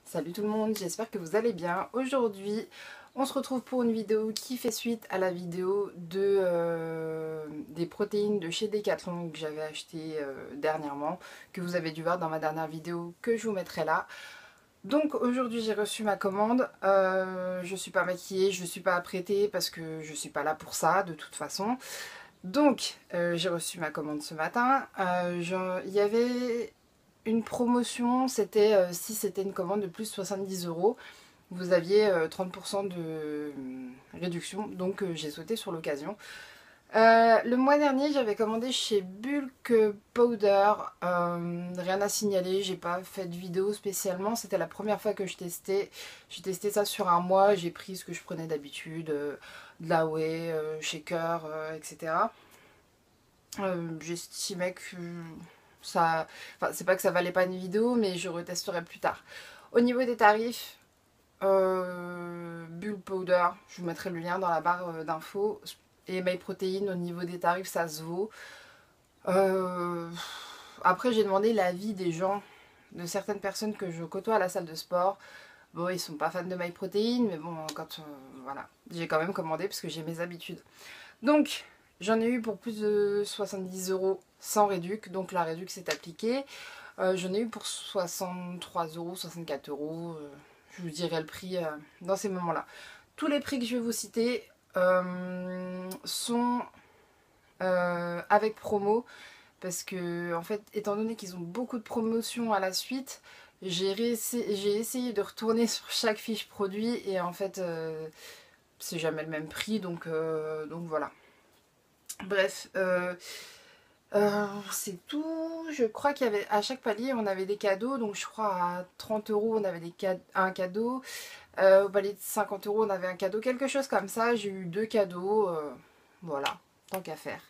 Salut tout le monde, j'espère que vous allez bien. Aujourd'hui, on se retrouve pour une vidéo qui fait suite à la vidéo des protéines de chez Decathlon que j'avais acheté dernièrement, que vous avez dû voir dans ma dernière vidéo que je vous mettrai là. Donc aujourd'hui j'ai reçu ma commande, je suis pas maquillée, je suis pas apprêtée parce que je suis pas là pour ça de toute façon. Donc j'ai reçu ma commande ce matin, il y avait une promotion, c'était si c'était une commande de plus de 70 €, vous aviez 30% de réduction, donc j'ai sauté sur l'occasion. Le mois dernier, j'avais commandé chez Bulk Powder, rien à signaler, j'ai pas fait de vidéo spécialement, c'était la première fois que je testais. J'ai testé ça sur un mois, j'ai pris ce que je prenais d'habitude, de la whey, shaker, etc. J'estimais que ça... Enfin, c'est pas que ça valait pas une vidéo, mais je retesterai plus tard. Au niveau des tarifs, Bulk Powder, je vous mettrai le lien dans la barre d'infos. Et MyProtein, au niveau des tarifs, ça se vaut. Après, j'ai demandé l'avis des gens, de certaines personnes que je côtoie à la salle de sport. Bon, ils sont pas fans de MyProtein, mais bon, quand voilà, j'ai quand même commandé parce que j'ai mes habitudes. Donc, j'en ai eu pour plus de 70 € sans réduc, donc la réduc s'est appliquée. J'en ai eu pour 63 €, 64 €, je vous dirai le prix dans ces moments-là. Tous les prix que je vais vous citer sont avec promo, parce que en fait, étant donné qu'ils ont beaucoup de promotions à la suite, j'ai essayé de retourner sur chaque fiche produit et en fait c'est jamais le même prix, donc voilà. Bref, c'est tout. Je crois qu'il y avait à chaque palier on avait des cadeaux, donc je crois à 30 € on avait un cadeau, au palier de 50 € on avait un cadeau, quelque chose comme ça. J'ai eu 2 cadeaux, voilà, tant qu'à faire.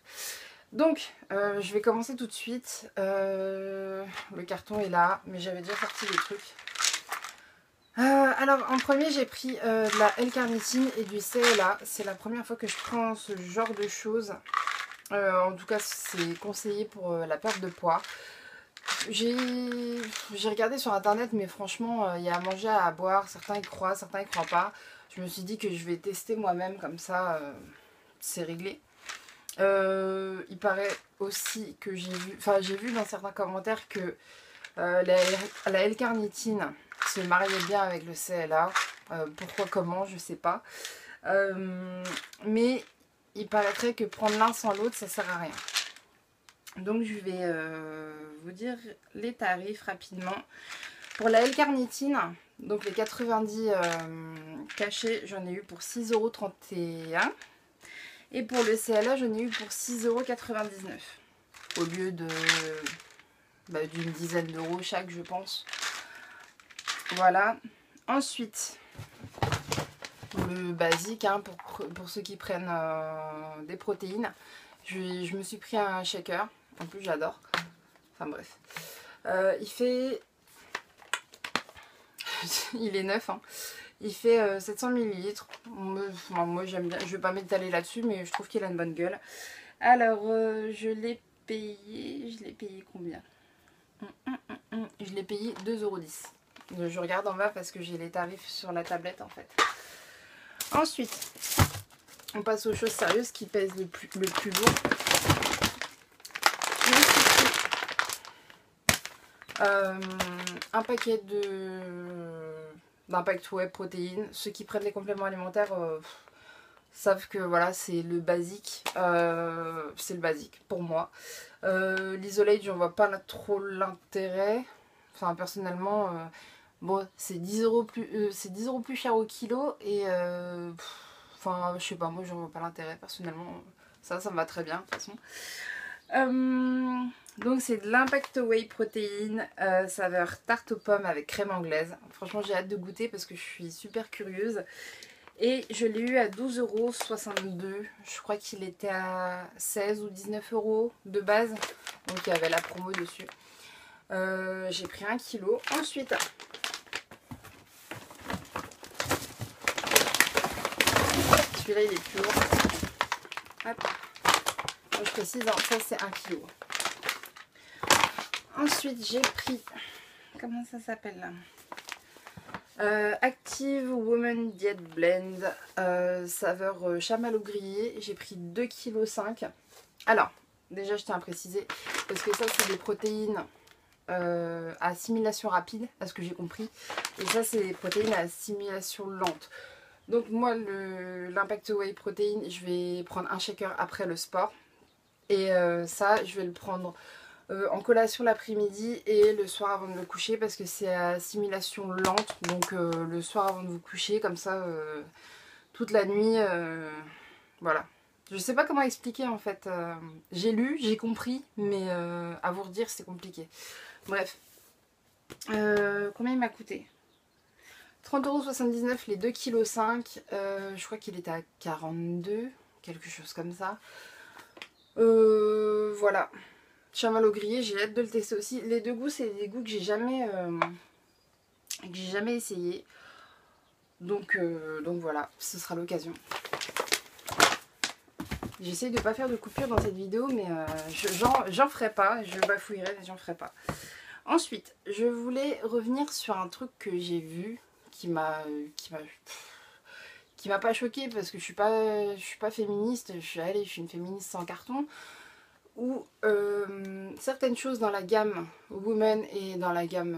Donc je vais commencer tout de suite. Le carton est là, mais j'avais déjà sorti des trucs. Alors en premier j'ai pris de la L-carnitine et du CLA. C'est la première fois que je prends ce genre de choses. En tout cas c'est conseillé pour la perte de poids. J'ai regardé sur internet, mais franchement il y a à manger, à boire, certains y croient, certains y croient pas. Je me suis dit que je vais tester moi-même, comme ça c'est réglé. Il paraît aussi que j'ai vu dans certains commentaires que la L-carnitine se mariait bien avec le CLA. Pourquoi, comment, je sais pas. Mais il paraîtrait que prendre l'un sans l'autre, ça sert à rien. Donc je vais vous dire les tarifs rapidement. Pour la L-carnitine, donc les 90 cachets, j'en ai eu pour 6,31 € et pour le CLA, j'en ai eu pour 6,99 € au lieu d'une dizaine d'euros chaque, je pense. Voilà. Ensuite, le basique, hein, pour ceux qui prennent des protéines, je me suis pris un shaker. En plus, j'adore. Enfin bref. Il fait... il est neuf, hein. Il fait 700 ml. Moi j'aime bien. Je vais pas m'étaler là-dessus, mais je trouve qu'il a une bonne gueule. Alors, je l'ai payé... Je l'ai payé combien? Je l'ai payé 2,10 €. Je regarde en bas parce que j'ai les tarifs sur la tablette en fait. Ensuite, on passe aux choses sérieuses qui pèsent le plus lourd. Un paquet d'Impact Whey protéines. Ceux qui prennent les compléments alimentaires savent que voilà, c'est le basique. C'est le basique pour moi. L'Isolate, j'en vois pas trop l'intérêt. Enfin, personnellement, bon, c'est 10 € plus cher au kilo. Et enfin, je sais pas, moi, j'en vois pas l'intérêt. Personnellement, ça me va très bien, de toute façon. Donc, c'est de l'Impact Whey protéine, saveur tarte aux pommes avec crème anglaise. Franchement, j'ai hâte de goûter parce que je suis super curieuse. Et je l'ai eu à 12,62 €. Je crois qu'il était à 16 ou 19 € de base. Donc il y avait la promo dessus. J'ai pris 1 kg. Ensuite, celui-là il est plus lourd. Hop. Donc, je précise, hein, ça c'est 1 kg. Ensuite j'ai pris... Comment ça s'appelle là? Active Woman Diet Blend, saveur chamallow grillé. J'ai pris 2,5 kg. Alors, déjà je tiens à préciser, parce que ça c'est des protéines à assimilation rapide, à ce que j'ai compris. Et ça c'est des protéines à assimilation lente. Donc moi l'impact whey protein, je vais prendre un shaker après le sport. Et ça je vais le prendre en collation l'après-midi et le soir avant de me coucher, parce que c'est à assimilation lente. Donc le soir avant de vous coucher, comme ça toute la nuit, voilà. Je sais pas comment expliquer en fait. J'ai lu, j'ai compris, mais à vous redire c'est compliqué. Bref. Combien il m'a coûté? 30,79 € les 2,5 kg. Je crois qu'il était à 42, quelque chose comme ça. Voilà. Chamallow grillé, j'ai hâte de le tester aussi. Les deux goûts, c'est des goûts que j'ai jamais essayé. Donc voilà, ce sera l'occasion. J'essaye de ne pas faire de coupure dans cette vidéo, mais j'en ferai pas. Je bafouillerai, mais j'en ferai pas. Ensuite, je voulais revenir sur un truc que j'ai vu qui m'a pas choquée, parce que je suis pas féministe. Je suis une féministe sans carton. Où certaines choses dans la gamme woman et dans la gamme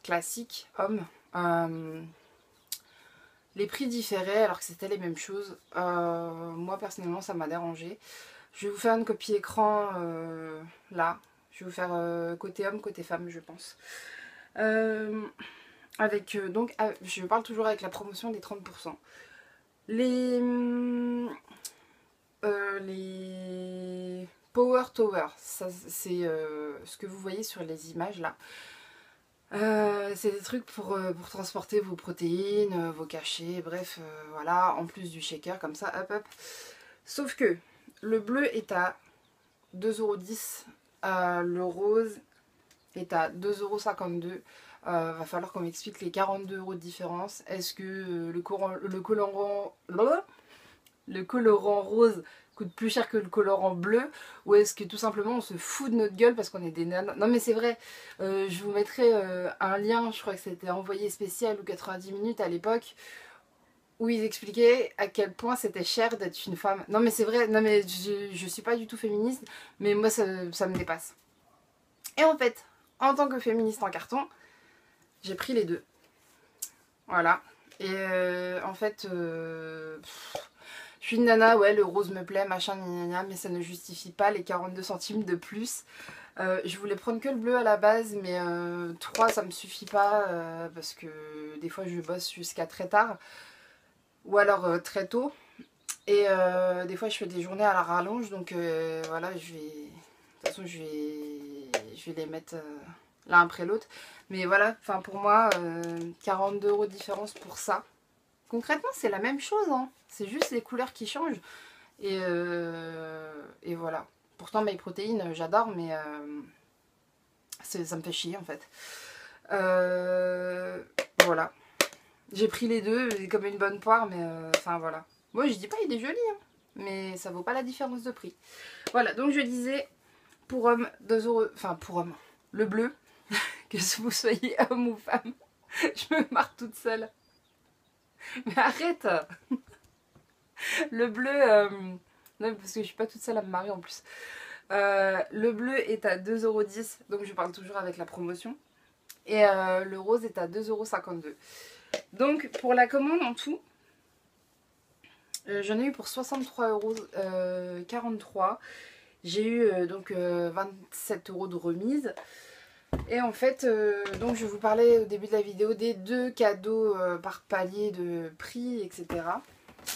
classique homme, les prix différaient alors que c'était les mêmes choses. Moi personnellement ça m'a dérangé. Je vais vous faire une copie écran là. Je vais vous faire côté homme, côté femme je pense. Avec donc je parle toujours avec la promotion des 30%. Les Power Tower, c'est ce que vous voyez sur les images là. C'est des trucs pour transporter vos protéines, vos cachets, bref, voilà, en plus du shaker comme ça, hop hop. Sauf que le bleu est à 2,10 €, le rose est à 2,52 €. Va falloir qu'on m'explique les 42 € de différence. Est-ce que le colorant rose coûte plus cher que le colorant bleu, ou est-ce que tout simplement on se fout de notre gueule parce qu'on est des nanas? Non mais c'est vrai, je vous mettrai un lien, je crois que c'était envoyé spécial ou 90 minutes à l'époque, où ils expliquaient à quel point c'était cher d'être une femme. Non mais c'est vrai, non mais je suis pas du tout féministe, mais moi ça me dépasse. Et en fait, en tant que féministe en carton, j'ai pris les deux. Voilà. Et en fait, je suis une nana, ouais, le rose me plaît, machin, gna, mais ça ne justifie pas les 42 centimes de plus. Je voulais prendre que le bleu à la base, mais 3 ça me suffit pas, parce que des fois je bosse jusqu'à très tard, ou alors très tôt. Et des fois je fais des journées à la rallonge, donc voilà, de toute façon je vais les mettre l'un après l'autre. Mais voilà, enfin pour moi, 42 € de différence pour ça. Concrètement, c'est la même chose, hein. C'est juste les couleurs qui changent. Et voilà. Pourtant, mes protéines, j'adore, mais ça me fait chier en fait. Voilà. J'ai pris les deux comme une bonne poire, mais enfin voilà. Moi, je dis pas, il est joli, hein, mais ça vaut pas la différence de prix. Voilà, donc je disais, pour homme, 2 €. Enfin, pour homme, le bleu, que vous soyez homme ou femme, je me marre toute seule. Mais arrête. Le bleu, non, parce que je suis pas toute seule à me marier en plus. Le bleu est à 2,10 €, donc je parle toujours avec la promotion. Et le rose est à 2,52 €. Donc pour la commande en tout, j'en ai eu pour 63,43 €. J'ai eu donc 27 € de remise. Et en fait, donc je vous parlais au début de la vidéo des 2 cadeaux par palier de prix, etc.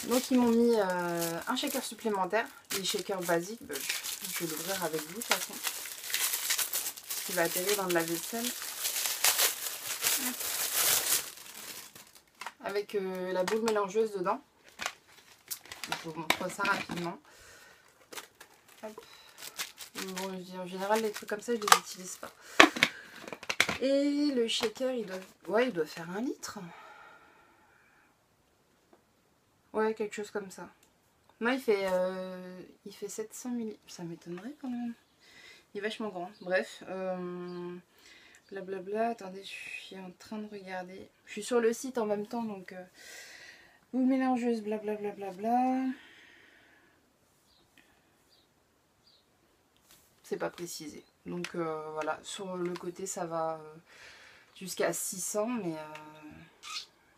Donc ils m'ont mis un shaker supplémentaire, les shakers basiques, je vais l'ouvrir avec vous de toute façon, qui va atterrir dans de la vaisselle. Avec la boule mélangeuse dedans. Je vous montre ça rapidement. Hop. Bon, je dis, en général les trucs comme ça je les utilise pas. Et le shaker il doit faire 1 litre. Ouais, quelque chose comme ça. Moi, il fait 700 ml. Ça m'étonnerait quand même. Il est vachement grand. Bref. blablabla. Attendez, je suis en train de regarder. Je suis sur le site en même temps, donc boule mélangeuse, blablabla. C'est pas précisé. Donc voilà, sur le côté ça va jusqu'à 600, mais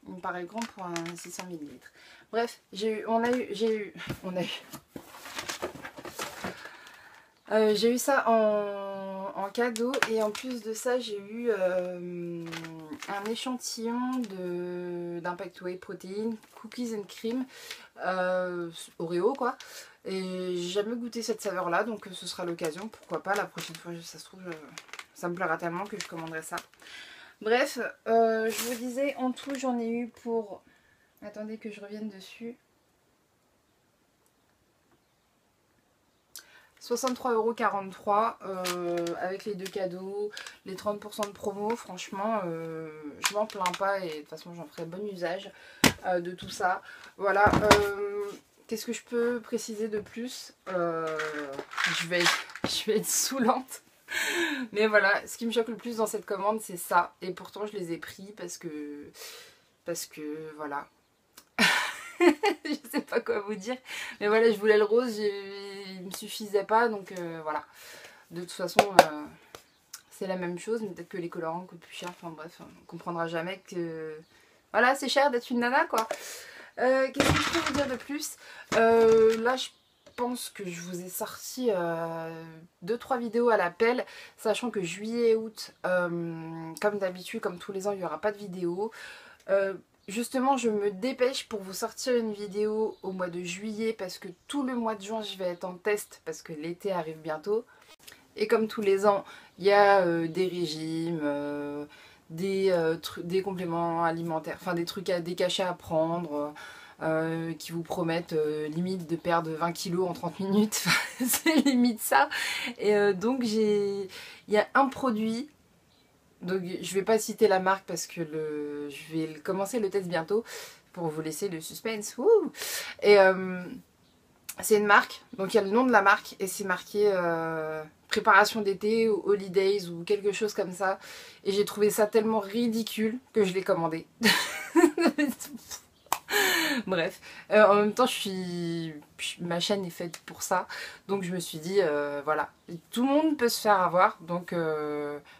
il me paraît grand pour un 600 millilitres. Bref, j'ai eu ça en cadeau, et en plus de ça j'ai eu un échantillon d'Impact Whey Protein Cookies and Cream Oreo quoi, et j'ai jamais goûté cette saveur là, donc ce sera l'occasion, pourquoi pas la prochaine fois, ça se trouve ça me plaira tellement que je commanderai ça. Bref, je vous disais, en tout j'en ai eu pour, attendez que je revienne dessus, 63,43 € avec les deux cadeaux, les 30% de promo. Franchement, je m'en plains pas, et de toute façon j'en ferai bon usage de tout ça. Voilà, qu'est-ce que je peux préciser de plus? Je vais être saoulante. Mais voilà, ce qui me choque le plus dans cette commande, c'est ça. Et pourtant je les ai pris parce que voilà. Je sais pas quoi vous dire, mais voilà, je voulais le rose, il me suffisait pas, donc voilà. De toute façon c'est la même chose, mais peut-être que les colorants coûtent plus cher. Enfin bref, on comprendra jamais que voilà, c'est cher d'être une nana quoi. Qu'est-ce que je peux vous dire de plus? Là je pense que je vous ai sorti 2-3 vidéos à l'appel, sachant que juillet et août, comme d'habitude, comme tous les ans, il n'y aura pas de vidéo. Justement, je me dépêche pour vous sortir une vidéo au mois de juillet, parce que tout le mois de juin je vais être en test, parce que l'été arrive bientôt. Et comme tous les ans, il y a des régimes, des compléments alimentaires, enfin des trucs des cachets à prendre, qui vous promettent limite de perdre 20 kilos en 30 minutes. C'est limite ça. Et donc il y a un produit. Donc je vais pas citer la marque parce que je vais commencer le test bientôt pour vous laisser le suspense. Wouh. Et c'est une marque, donc il y a le nom de la marque et c'est marqué préparation d'été ou holidays ou quelque chose comme ça. Et j'ai trouvé ça tellement ridicule que je l'ai commandé. Bref, en même temps ma chaîne est faite pour ça, donc je me suis dit voilà, tout le monde peut se faire avoir, donc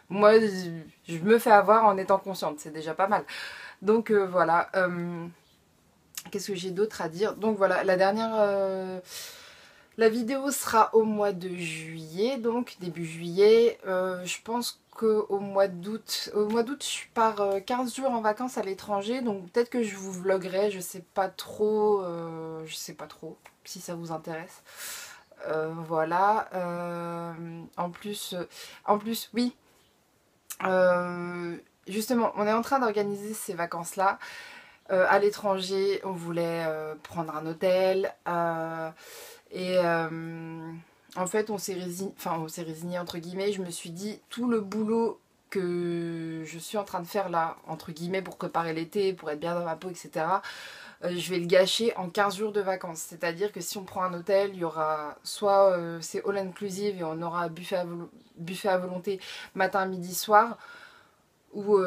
moi je me fais avoir en étant consciente, c'est déjà pas mal. Donc voilà, qu'est-ce que j'ai d'autre à dire? Donc voilà, la vidéo sera au mois de juillet, donc début juillet. Je pense qu'au mois d'août, je pars 15 jours en vacances à l'étranger, donc peut-être que je vous vloguerai, je sais pas trop si ça vous intéresse. Voilà. En plus, oui. Justement, on est en train d'organiser ces vacances-là. À l'étranger, on voulait prendre un hôtel. Et en fait, on s'est résigné entre guillemets. Je me suis dit, tout le boulot que je suis en train de faire là, entre guillemets, pour préparer l'été, pour être bien dans ma peau, etc., je vais le gâcher en 15 jours de vacances. C'est-à-dire que si on prend un hôtel, il y aura soit c'est all inclusive et on aura buffet à volonté matin, midi, soir, ou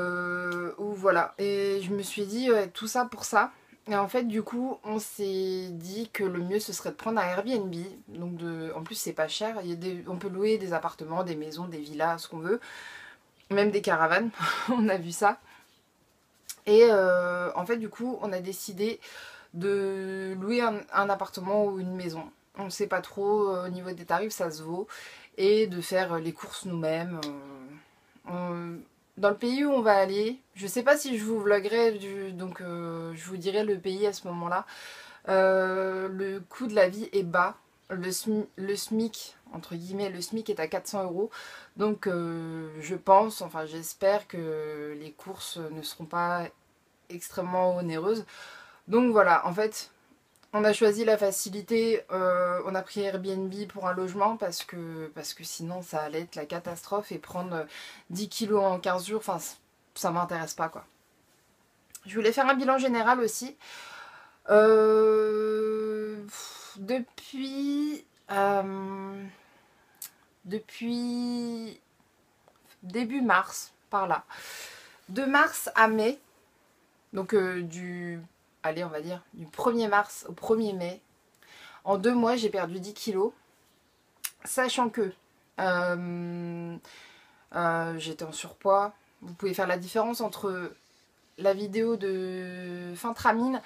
voilà. Et je me suis dit, tout ça pour ça. Et en fait, du coup, on s'est dit que le mieux ce serait de prendre un Airbnb. Donc en plus, c'est pas cher. On peut louer des appartements, des maisons, des villas, ce qu'on veut. Même des caravanes. On a vu ça. Et en fait, du coup, on a décidé de louer un appartement ou une maison. On ne sait pas trop, au niveau des tarifs, ça se vaut. Et de faire les courses nous-mêmes. Dans le pays où on va aller, je sais pas si je vous vloguerai, donc je vous dirai le pays à ce moment-là. Le coût de la vie est bas. Le SMIC, entre guillemets, le SMIC est à 400 €. Donc je pense, enfin j'espère que les courses ne seront pas extrêmement onéreuses. Donc voilà, en fait, on a choisi la facilité, on a pris Airbnb pour un logement parce que sinon ça allait être la catastrophe, et prendre 10 kilos en 15 jours, enfin ça m'intéresse pas quoi. Je voulais faire un bilan général aussi. Depuis début mars, par là. De mars à mai, donc allez on va dire du 1er mars au 1er mai, en 2 mois j'ai perdu 10 kilos, sachant que j'étais en surpoids. Vous pouvez faire la différence entre la vidéo de Fintramine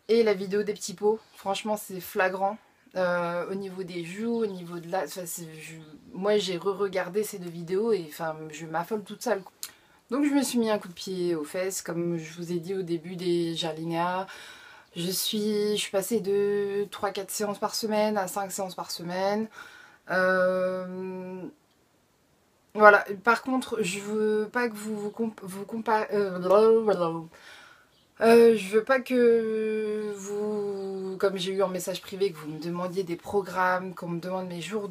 et la vidéo des petits pots. Franchement c'est flagrant. Au niveau des joues, au niveau de la... moi j'ai re-regardé ces 2 vidéos et je m'affole toute seule. Donc je me suis mis un coup de pied aux fesses, comme je vous ai dit au début des Jarlinéa. Je suis passée de 3-4 séances par semaine à 5 séances par semaine. Voilà, par contre, je veux pas que vous comparez... je veux pas que vous, comme j'ai eu en message privé, que vous me demandiez des programmes, qu'on me demande mes jours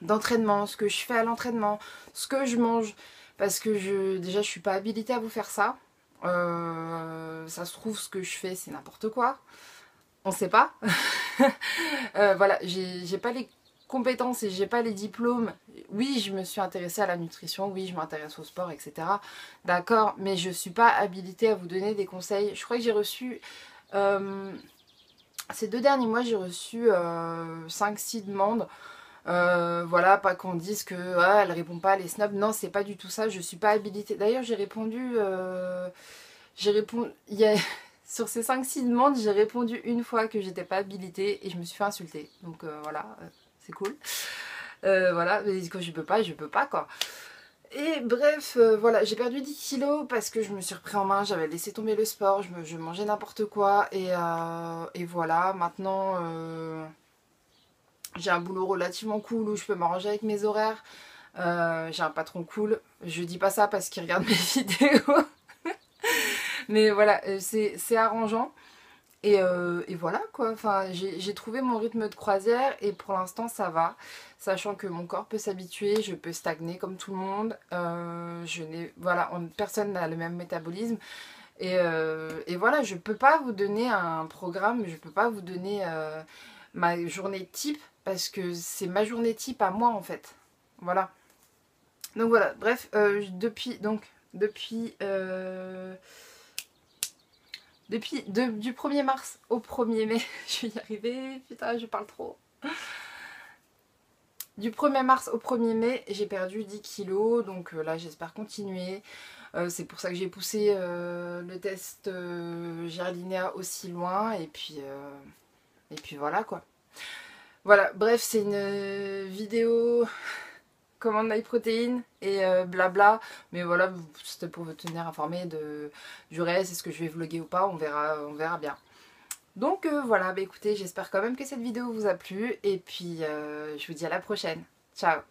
d'entraînement, ce que je fais à l'entraînement, ce que je mange, parce que déjà je suis pas habilitée à vous faire ça. Ça se trouve ce que je fais c'est n'importe quoi, on sait pas. Voilà, j'ai pas les compétences et j'ai pas les diplômes. Oui, je me suis intéressée à la nutrition, oui, je m'intéresse au sport, etc. D'accord, mais je suis pas habilitée à vous donner des conseils. Je crois que j'ai reçu, ces 2 derniers mois, j'ai reçu 5-6 demandes. Voilà, pas qu'on dise que elle répond pas à les snobs. Non, c'est pas du tout ça, je suis pas habilitée. D'ailleurs, j'ai répondu... sur ces 5-6 demandes, j'ai répondu une fois que j'étais pas habilitée et je me suis fait insulter. Donc voilà, c'est cool. Voilà, mais quand je peux pas quoi. Et bref, voilà, j'ai perdu 10 kilos parce que je me suis repris en main, j'avais laissé tomber le sport, je mangeais n'importe quoi et voilà, maintenant j'ai un boulot relativement cool où je peux m'arranger avec mes horaires. J'ai un patron cool, je dis pas ça parce qu'il regarde mes vidéos. Mais voilà, c'est arrangeant. Et voilà quoi, enfin, j'ai trouvé mon rythme de croisière et pour l'instant ça va. Sachant que mon corps peut s'habituer, je peux stagner comme tout le monde. Voilà, personne n'a le même métabolisme. Et voilà, je peux pas vous donner un programme, je peux pas vous donner ma journée type parce que c'est ma journée type à moi en fait. Voilà. Donc voilà, bref, depuis du 1er mars au 1er mai, je vais y arriver, putain je parle trop. Du 1er mars au 1er mai, j'ai perdu 10 kilos, donc là j'espère continuer. C'est pour ça que j'ai poussé le test Jarlinéa aussi loin, et puis voilà quoi. Voilà, bref, c'est une vidéo commande My Protein et blabla, mais voilà, c'était pour vous tenir informé du reste, est-ce que je vais vlogger ou pas, on verra bien. Donc voilà, bah écoutez, j'espère quand même que cette vidéo vous a plu, et puis je vous dis à la prochaine. Ciao!